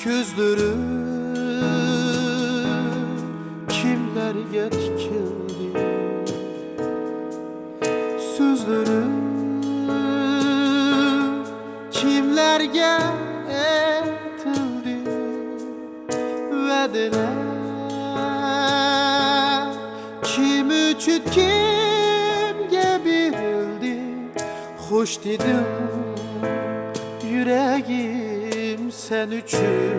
Küzdürüp kimlerge tikildi, süzdürüp kimlerge etildi, vediler kim üçün kimge berildi. Hoş dedim yüreğim sen üçün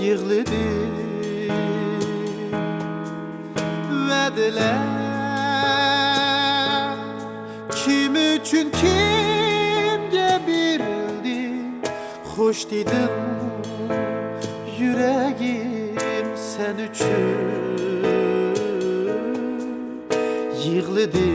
yığladı. Vediler kim üçün kimge berildi. Hoş dedim yüreğim sen üçün yığladı.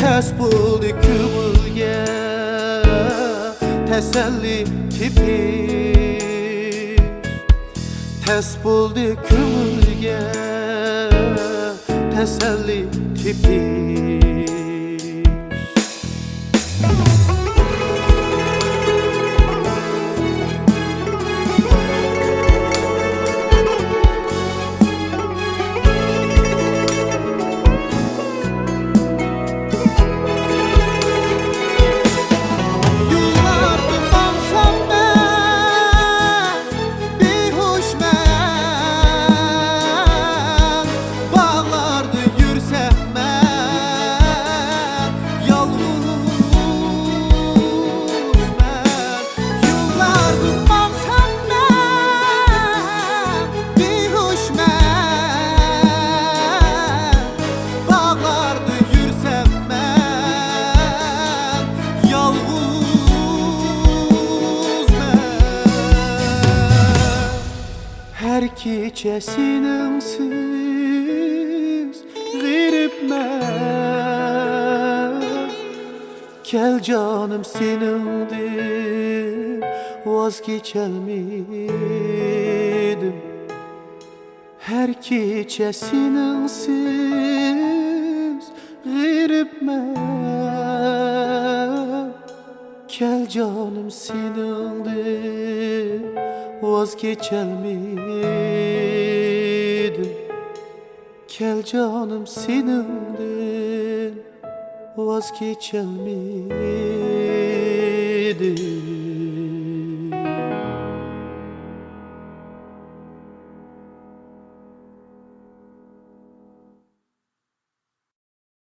Tez buldu kümülge teselli tipi. Tez buldu kümülge teselli tipi. Her keçesinimsiz girip ben. Gel canım senindir vazgeçelmiydim. Her keçesinimsiz girip ben. Gel canım senindir vazgeçelmiydim. Gel canım senindir vazgeçelmiydim.